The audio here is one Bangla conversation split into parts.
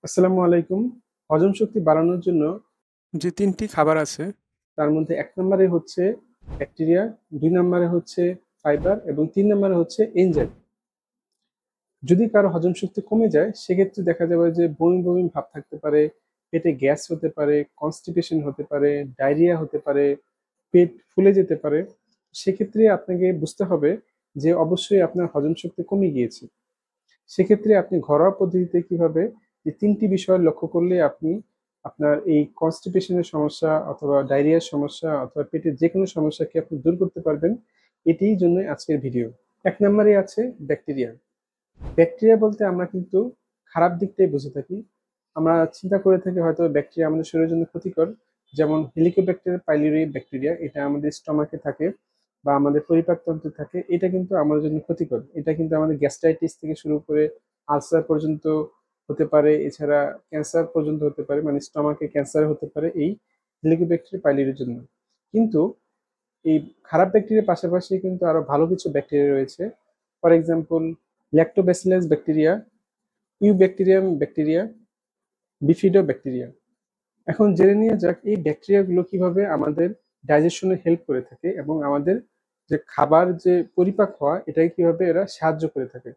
আসসালামু আলাইকুম। হজম শক্তি বাড়ানোর জন্য যে ৩ টি খাবার আছে, তার মধ্যে ১ নম্বরে হচ্ছে ব্যাকটেরিয়া, ২ নম্বরে হচ্ছে ফাইবার এবং ৩ নম্বরে হচ্ছে এনজাইম। যদি কারো হজম শক্তি কমে যায়, সেক্ষেত্রে দেখা যাবে যে বমি, বমি ভাব থাকতে পারে, পেটে গ্যাস হতে পারে, কনস্টিপেশন হতে পারে, ডায়রিয়া হতে পারে, পেট ফুলে যেতে পারে। সেক্ষেত্রে আপনাকে বুঝতে হবে যে অবশ্যই আপনার হজম শক্তি কমে গিয়েছে। সেক্ষেত্রে আপনি ঘরোয়া পদ্ধতিতে কিভাবে এই ৩ টি বিষয় লক্ষ্য করলে আপনি আপনার এই কনস্টিপেশনের সমস্যা অথবা ডায়রিয়ার সমস্যা অথবা পেটের যেকোনো সমস্যাকে আপনি দূর করতে পারবেন, এটিই জন্যই আজকের ভিডিও। ১ নম্বরে আছে ব্যাকটেরিয়া। ব্যাকটেরিয়া বলতে আমরা কিন্তু খারাপ দিকটাই বুঝে থাকি। আমরা চিন্তা করে থাকি হয়তো ব্যাকটেরিয়া আমাদের শরীরের জন্য ক্ষতিকর। যেমন হেলিকোব্যাক্টের পাইলোরি ব্যাকটেরিয়া, এটা আমাদের স্টমাকে থাকে বা আমাদের পরিপাকতন্ত্রে থাকে। এটা কিন্তু আমাদের জন্য ক্ষতিকর। এটা কিন্তু আমাদের গ্যাস্ট্রাইটিস থেকে শুরু করে আলসার পর্যন্ত হতে পারে। এছাড়া ক্যান্সার পর্যন্ত হতে পারে। মানে স্টমাকে ক্যান্সার হতে পারে এই হেলিকোব্যাক্টের পাইলোরির জন্য। কিন্তু এই খারাপ ব্যাকটেরিয়ার পাশাপাশি কিন্তু আরো ভালো কিছু ব্যাকটেরিয়া রয়েছে। For example lactobacillus bacteria, eubacterium bacteria, bifido bacteria. এখন জেনে নিয়ে যাক এই ব্যাকটেরিয়াগুলো কিভাবে আমাদের ডাইজেশনে হেল্প করে থাকে এবং আমাদের যে খাবার যে পরিপাক হওয়া এটাকে কিভাবে এরা সাহায্য করে থাকে।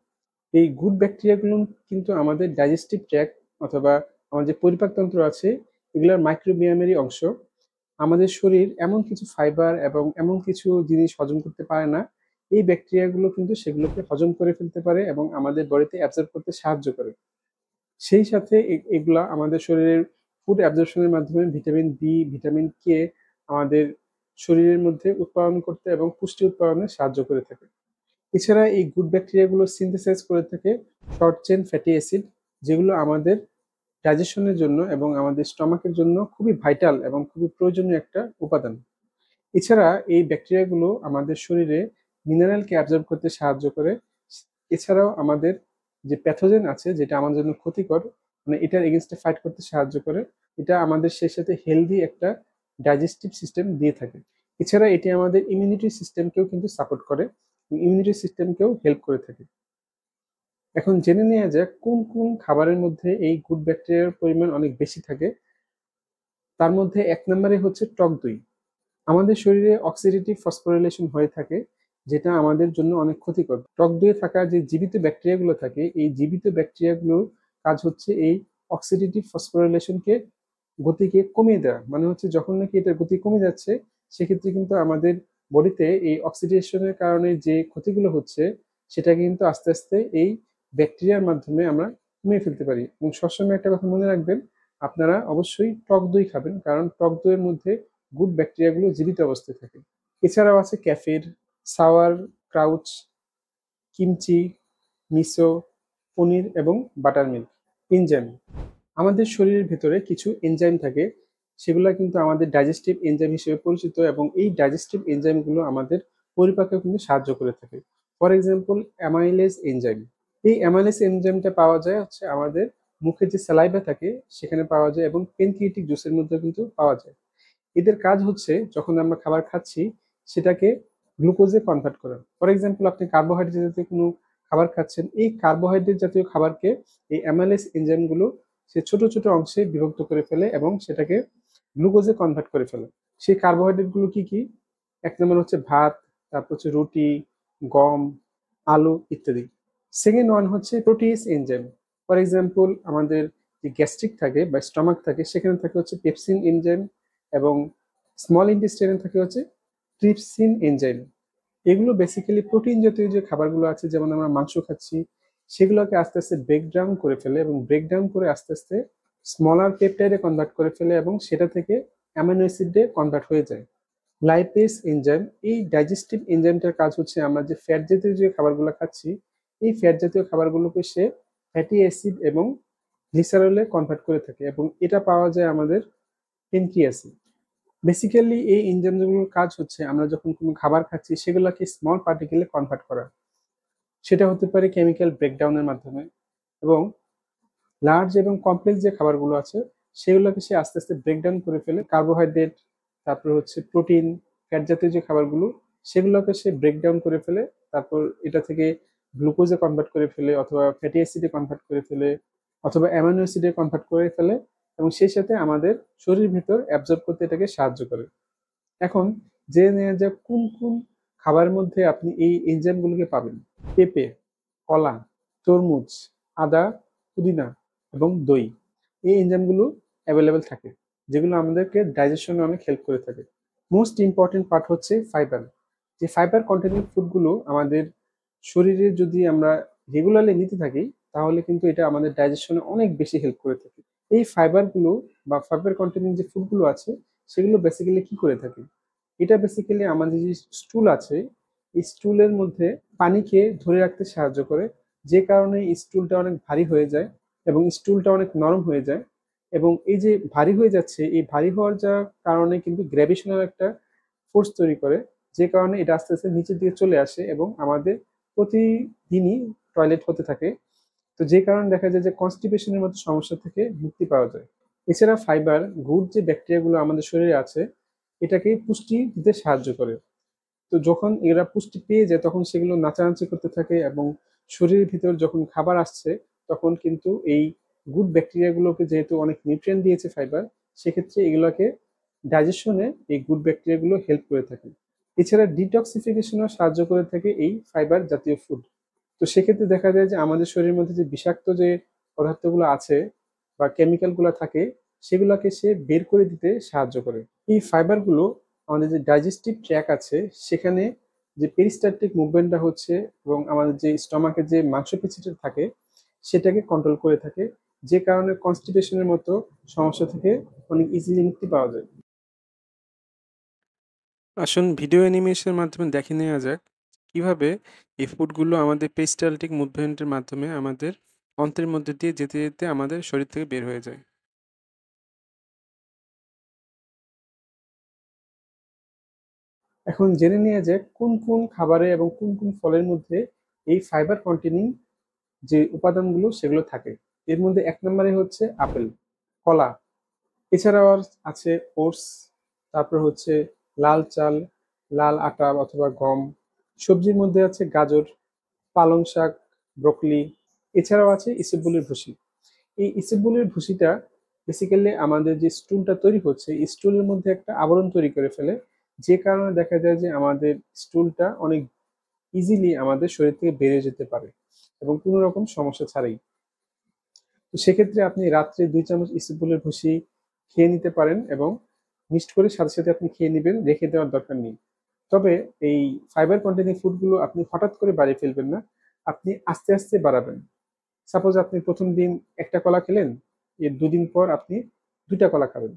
এই গুড ব্যাকটেরিয়াগুলো কিন্তু আমাদের ডাইজেস্টিভ ট্র্যাক্ট অথবা আমাদের যে পরিপাকতন্ত্র আছে এগুলোর মাইক্রোবিয়ামেরই অংশ। আমাদের শরীর এমন কিছু ফাইবার এবং এমন কিছু জিনিস হজম করতে পারে না, এই ব্যাকটেরিয়াগুলো কিন্তু সেগুলোকে হজম করে ফেলতে পারে এবং আমাদের বডিতে অ্যাবজর্ব করতে সাহায্য করে। সেই সাথে এগুলা আমাদের শরীরের ফুড অ্যাবজর্পশনের মাধ্যমে ভিটামিন বি, ভিটামিন কে আমাদের শরীরের মধ্যে উৎপাদন করতে এবং পুষ্টি উৎপাদনে সাহায্য করে থাকে। এছাড়া এই গুড ব্যাকটেরিয়াগুলো সিনথেসাইজ করে থাকে শর্ট চেইন ফ্যাটি অ্যাসিড, যেগুলো আমাদের ডাইজেশনের জন্য এবং আমাদের স্টমাকের জন্য খুবই ভাইটাল এবং খুবই প্রয়োজনীয় একটা উপাদান। এছাড়া এই ব্যাকটেরিয়াগুলো আমাদের শরীরে মিনারেলকে অ্যাবজর্ব করতে সাহায্য করে। এছাড়াও আমাদের যে প্যাথোজেন আছে যেটা আমাদের জন্য ক্ষতিকর, মানে এটার এগেনস্টে ফাইট করতে সাহায্য করে। এটা আমাদের সেই সাথে হেলদি একটা ডাইজেস্টিভ সিস্টেম দিয়ে থাকে। এছাড়া এটি আমাদের ইমিউনিটি সিস্টেমকেও কিন্তু সাপোর্ট করে, ইমিউনিটি সিস্টেমকেও হেল্প করে থাকে। এখন জেনে নেওয়া যাক কোন কোন খাবারের মধ্যে এই গুড ব্যাকটেরিয়ার পরিমাণ অনেক বেশি থাকে। তার মধ্যে ১ নম্বরে হচ্ছে টক দই। আমাদের শরীরে অক্সিডেটিভ ফসফোরিলেশন হয়ে থাকে, যেটা আমাদের জন্য অনেক ক্ষতিকর। টক দইয়ে থাকা যে জীবিত ব্যাকটেরিয়াগুলো থাকে, এই জীবিত ব্যাকটেরিয়াগুলোর কাজ হচ্ছে এই অক্সিডেটিভ ফসফোরিলেশনকে গতিকে কমিয়ে দেওয়া। মানে হচ্ছে যখন নাকি এটার গতি কমে যাচ্ছে, সেক্ষেত্রে কিন্তু আমাদের বডিতে এই অক্সিডেশনের কারণে যে ক্ষতিগুলো হচ্ছে, সেটাকে কিন্তু আস্তে আস্তে এই ব্যাকটেরিয়ার মাধ্যমে আমরা কমিয়ে ফেলতে পারি। এবং সবসময় একটা কথা মনে রাখবেন, আপনারা অবশ্যই টক দই খাবেন, কারণ টক দইয়ের মধ্যে গুড ব্যাকটেরিয়াগুলো জীবিত অবস্থায় থাকে। এছাড়াও আছে ক্যাফির, সাওয়ার ক্রাউচ, কিমচি, মিসো, পনির এবং বাটার মিল্ক। এনজাইম, আমাদের শরীরের ভেতরে কিছু এনজাইম থাকে, সেগুলো কিন্তু আমাদের ডাইজেস্টিভ এনজাইম হিসেবে পরিচিত এবং এই ডাইজেস্টিভ এনজাইমগুলো আমাদের পরিপাকে কিন্তু সাহায্য করে থাকে। For example amylase enzyme. এই অ্যামাইলেজ এনজাইমটা পাওয়া যায় হচ্ছে আমাদের মুখে যে স্যালাইভা থাকে সেখানে পাওয়া যায় এবং পেনক্রিয়েটিক জুসের মধ্যে কিন্তু পাওয়া যায়। এদের কাজ হচ্ছে যখন আমরা খাবার খাচ্ছি সেটাকে গ্লুকোজে কনভার্ট করা। ফর এক্সাম্পল আপনি কার্বোহাইড্রেট জাতীয় কোনো খাবার খাচ্ছেন, এই কার্বোহাইড্রেট জাতীয় খাবারকে এই অ্যামাইলেজ এনজাইমগুলো সে ছোট ছোট অংশে বিভক্ত করে ফেলে এবং সেটাকে গ্লুকোজে কনভার্ট করে ফেলে। সেই কার্বোহাইড্রেটগুলো কি কি? ১ নম্বর হচ্ছে ভাত, তারপর হচ্ছে রুটি, গম, আলু ইত্যাদি। সেকেন্ড ওয়ান হচ্ছে প্রোটিয়েজ এনজাইম। ফর এক্সাম্পল আমাদের যে গ্যাস্ট্রিক থাকে বা স্টমাক থাকে সেখানে থাকে হচ্ছে পেপসিন এনজাইম এবং স্মল ইন্টেস্টাইনে থাকে হচ্ছে ট্রিপসিন এনজাইম। এগুলো বেসিক্যালি প্রোটিন জাতীয় যে খাবারগুলো আছে, যেমন আমরা মাংস খাচ্ছি, সেগুলোকে আস্তে আস্তে ব্রেক ডাউন করে ফেলে এবং ব্রেক ডাউন করে আস্তে আস্তে স্মলার পেপটাইডে কনভার্ট করে ফেলে এবং সেটা থেকে অ্যামাইনো অ্যাসিডে কনভার্ট হয়ে যায়। লাইপেজ এনজাইম, এই ডাইজেস্টিভ এনজাইমটার কাজ হচ্ছে আমরা যে ফ্যাট জাতীয় যে খাবারগুলো খাচ্ছি, এই ফ্যাট জাতীয় খাবারগুলোকে সে ফ্যাটি অ্যাসিড এবং গ্লিসারলে কনভার্ট করে থাকে এবং এটা পাওয়া যায় আমাদের পেনক্রিয়াসে। বেসিক্যালি এই এনজাইমগুলোর কাজ হচ্ছে আমরা যখন কোনো খাবার খাচ্ছি সেগুলোকে স্মল পার্টিকেলে কনভার্ট করা। সেটা হতে পারে কেমিক্যাল ব্রেকডাউনের মাধ্যমে এবং লার্জ এবং কমপ্লেক্স যে খাবারগুলো আছে সেগুলোকে সে আস্তে আস্তে ব্রেকডাউন করে ফেলে। কার্বোহাইড্রেট, তারপর হচ্ছে প্রোটিন, ফ্যাট জাতীয় যে খাবারগুলো সেগুলোকে সে ব্রেকডাউন করে ফেলে। তারপর এটা থেকে গ্লুকোজে কনভার্ট করে ফেলে অথবা ফ্যাটি অ্যাসিডে কনভার্ট করে ফেলে অথবা অ্যামাইনো অ্যাসিডে কনভার্ট করে ফেলে এবং সেই সাথে আমাদের শরীরের ভিতর অ্যাবজর্ব করতে এটাকে সাহায্য করে। এখন জেনে নেওয়া যাক কোন কোন খাবারের মধ্যে আপনি এই এনজাইমগুলোকে পাবেন। পেঁপে, কলা, তরমুজ, আদা, পুদিনা এবং দই, এই এনজাইমগুলো অ্যাভেলেবেল থাকে, যেগুলো আমাদেরকে ডাইজেশনে অনেক হেল্প করে থাকে। মোস্ট ইম্পর্টেন্ট পার্ট হচ্ছে ফাইবার। যে ফাইবার কন্টেনিং ফুডগুলো আমাদের শরীরে যদি আমরা রেগুলারলি নিতে থাকি, তাহলে কিন্তু এটা আমাদের ডাইজেশনে অনেক বেশি হেল্প করে থাকে। এই ফাইবারগুলো বা ফাইবার কন্টেনিং যে ফুডগুলো আছে, সেগুলো বেসিক্যালি কি করে থাকে? এটা বেসিক্যালি আমাদের যে স্টুল আছে, এই স্টুলের মধ্যে পানিকে ধরে রাখতে সাহায্য করে, যে কারণে স্টুলটা অনেক ভারী হয়ে যায় এবং স্টুলটা অনেক নরম হয়ে যায়। এবং এই যে ভারী হয়ে যাচ্ছে, এই ভারী হওয়ার যা কারণে কিন্তু গ্র্যাভিটেশনাল একটা ফোর্স তৈরি করে, যে কারণে এটা আস্তে আস্তে নিচের দিকে চলে আসে এবং আমাদের প্রতিদিনই টয়লেট হতে থাকে। তো যে কারণে দেখা যায় যে কনস্টিপেশনের মতো সমস্যা থেকে মুক্তি পাওয়া যায়। এছাড়া ফাইবার গুড যে ব্যাকটেরিয়াগুলো আমাদের শরীরে আছে, এটাকে পুষ্টি দিতে সাহায্য করে। তো যখন এরা পুষ্টি পেয়ে যায়, তখন সেগুলো নাচানাচি করতে থাকে এবং শরীরের ভিতর যখন খাবার আসছে, তখন কিন্তু এই গুড ব্যাকটেরিয়াগুলোকে যেহেতু অনেক নিউট্রিয়েন্ট দিয়েছে ফাইবার, সেক্ষেত্রে এগুলোকে ডাইজেশনে এই গুড ব্যাকটেরিয়াগুলো হেল্প করে থাকে। এছাড়া ডিটক্সিফিকেশনেও সাহায্য করে থাকে এই ফাইবার জাতীয় ফুড। তো সেক্ষেত্রে দেখা যায় যে আমাদের শরীরের মধ্যে যে বিষাক্ত যে পদার্থগুলো আছে বা কেমিক্যালগুলো থাকে, সেগুলোকে সে বের করে দিতে সাহায্য করে। এই ফাইবারগুলো আমাদের যে ডাইজেস্টিভ ট্র্যাক আছে, সেখানে যে পেরিস্টালটিক মুভমেন্টটা হচ্ছে এবং আমাদের যে স্টমাকের যে মাংসপেশিটা থাকে, সেটাকে কন্ট্রোল করে থাকে, যে কারণে কনস্টিপেশনের মতো সমস্যা থেকে অনেক ইজিলি মুক্তি পাওয়া যায়। আসুন ভিডিও অ্যানিমেশনের মাধ্যমে দেখে নেওয়া যাক কিভাবে এই ফুডগুলো আমাদের পেরিস্টালটিক মুভমেন্টের মাধ্যমে আমাদের অন্ত্রের মধ্যে দিয়ে যেতে যেতে আমাদের শরীর থেকে বের হয়ে যায়। এখন জেনে নেওয়া যাক কোন কোন খাবারে এবং কোন কোন ফলের মধ্যে এই ফাইবার কন্টেনিং যে উপাদানগুলো সেগুলো থাকে। এর মধ্যে এক নম্বরে হচ্ছে আপেল, কলা, এছাড়াও আর আছে ওটস, তারপর হচ্ছে লাল চাল, লাল আটা অথবা গম। সবজির মধ্যে আছে গাজর, পালং শাক, ব্রকলি, এছাড়াও আছে ইসবগুলের ভুসি। এই ইসবগুলের ভুসিটা বেসিক্যালি আমাদের যে স্টুলটা তৈরি হচ্ছে, এই স্টুলের মধ্যে একটা আবরণ তৈরি করে ফেলে, যে কারণে দেখা যায় যে আমাদের স্টুলটা অনেক ইজিলি আমাদের শরীর থেকে বেরিয়ে যেতে পারে এবং কোনো রকম সমস্যা ছাড়াই। তো সেক্ষেত্রে আপনি রাত্রে 2 চামচ ইসবগুলের ভুসি খেয়ে নিতে পারেন এবং মিক্সড করে সাথে সাথে আপনি খেয়ে নেবেন, রেখে দেওয়ার দরকার নেই। তবে এই ফাইবার কন্টেনিং ফুডগুলো আপনি হঠাৎ করে বাড়িয়ে ফেলবেন না, আপনি আস্তে আস্তে বাড়াবেন। সাপোজ আপনি প্রথম দিন একটা কলা খেলেন, এর 2 দিন পর আপনি 2টা কলা খাবেন।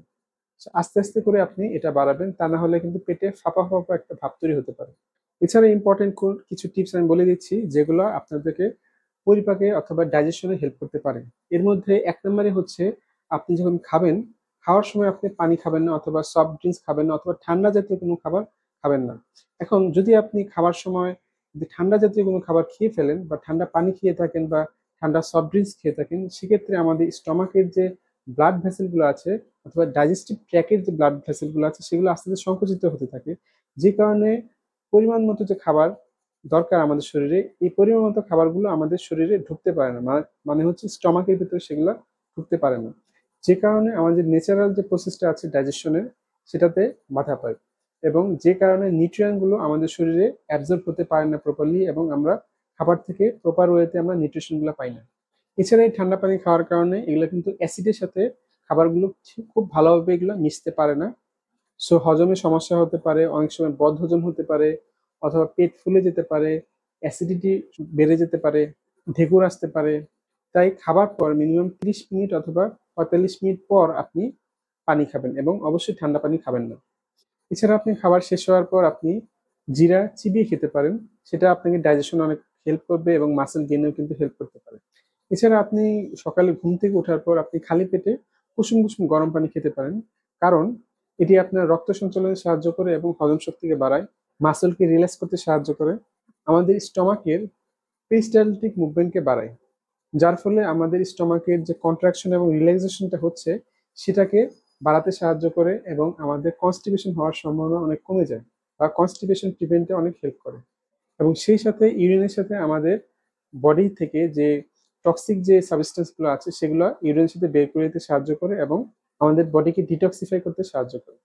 So আস্তে আস্তে করে আপনি এটা বাড়াবেন, তা না হলে কিন্তু পেটে ফাঁপা ফাঁপা একটা ভাব তৈরি হতে পারে। এছাড়া ইম্পর্টেন্ট কিছু টিপস আমি বলে দিচ্ছি, যেগুলো আপনাদেরকে পরিপাকে অথবা ডাইজেশনে হেল্প করতে পারে। এর মধ্যে এক নম্বরে হচ্ছে, আপনি যখন খাবেন, খাওয়ার সময় আপনি পানি খাবেন না অথবা সফট ড্রিঙ্কস খাবেন না অথবা ঠান্ডা জাতীয় কোনো খাবার খাবেন না। এখন যদি আপনি খাবার সময় যদি ঠান্ডা জাতীয় কোনো খাবার খেয়ে ফেলেন বা ঠান্ডা পানি খেয়ে থাকেন বা ঠান্ডা সফট ড্রিঙ্কস খেয়ে থাকেন, সেক্ষেত্রে আমাদের স্টমাকের যে ব্লাড ভেসেলগুলো আছে অথবা ডাইজেস্টিভ ট্র্যাকের যে ব্লাড ভেসেলগুলো আছে, সেগুলো আস্তে আস্তে সংকুচিত হতে থাকে, যে কারণে পরিমাণ মতো যে খাবার দরকার আমাদের শরীরে, এই পরিমাণ মতো খাবারগুলো আমাদের শরীরে ঢুকতে পারে না, মানে হচ্ছে স্টমাকের ভিতরে সেগুলো ঢুকতে পারে না, যে কারণে আমাদের ন্যাচারাল যে প্রসেসটা আছে ডাইজেশনের, সেটাতে বাধা পায় এবং যে কারণে নিউট্রিয়েন্ট গুলো আমাদের শরীরে অ্যাবজর্ব হতে পারে না প্রপারলি এবং আমরা খাবার থেকে প্রপার ওয়েতে আমরা নিউট্রিশন গুলো পাই না। এছাড়া এই ঠান্ডা পানি খাওয়ার কারণে এগুলো কিন্তু অ্যাসিডের সাথে খাবারগুলো খুব ভালোভাবে এগুলো মিশতে পারে না। সো হজমে সমস্যা হতে পারে, অনেক সময় বদহজম হতে পারে অথবা পেট ফুলে যেতে পারে, অ্যাসিডিটি বেড়ে যেতে পারে, ঢেকুর আসতে পারে। তাই খাবার পর মিনিমাম 30 মিনিট অথবা 45 মিনিট পর আপনি পানি খাবেন এবং অবশ্যই ঠান্ডা পানি খাবেন না। এছাড়া আপনি খাবার শেষ হওয়ার পর আপনি জিরা চিবিয়ে খেতে পারেন, সেটা আপনাকে ডাইজেশন অনেক হেল্প করবে এবং মাসেল গেইনেও কিন্তু হেল্প করতে পারে। এছাড়া আপনি সকালে ঘুম থেকে ওঠার পর আপনি খালি পেটে কুসুম কুসুম গরম পানি খেতে পারেন, কারণ এটি আপনার রক্ত সঞ্চালনে সাহায্য করে এবং হজম শক্তিকে বাড়ায়, মাসলকে রিল্যাক্স করতে সাহায্য করে, আমাদের স্টমাকের পেরিস্টালটিক মুভমেন্টকে বাড়ায়, যার ফলে আমাদের স্টমাকের যে কন্ট্রাকশন এবং রিল্যাক্সেশনটা হচ্ছে, সেটাকে বাড়াতে সাহায্য করে এবং আমাদের কনস্টিপেশন হওয়ার সম্ভাবনা অনেক কমে যায় বা কনস্টিপেশন প্রিভেন্টে অনেক হেল্প করে। এবং সেই সাথে ইউরিনের সাথে আমাদের বডি থেকে যে টক্সিক যে সাবস্টেন্সগুলো আছে সেগুলো ইউরিনের সাথে বের করে দিতে সাহায্য করে এবং আমাদের বডিকে ডিটক্সিফাই করতে সাহায্য করে।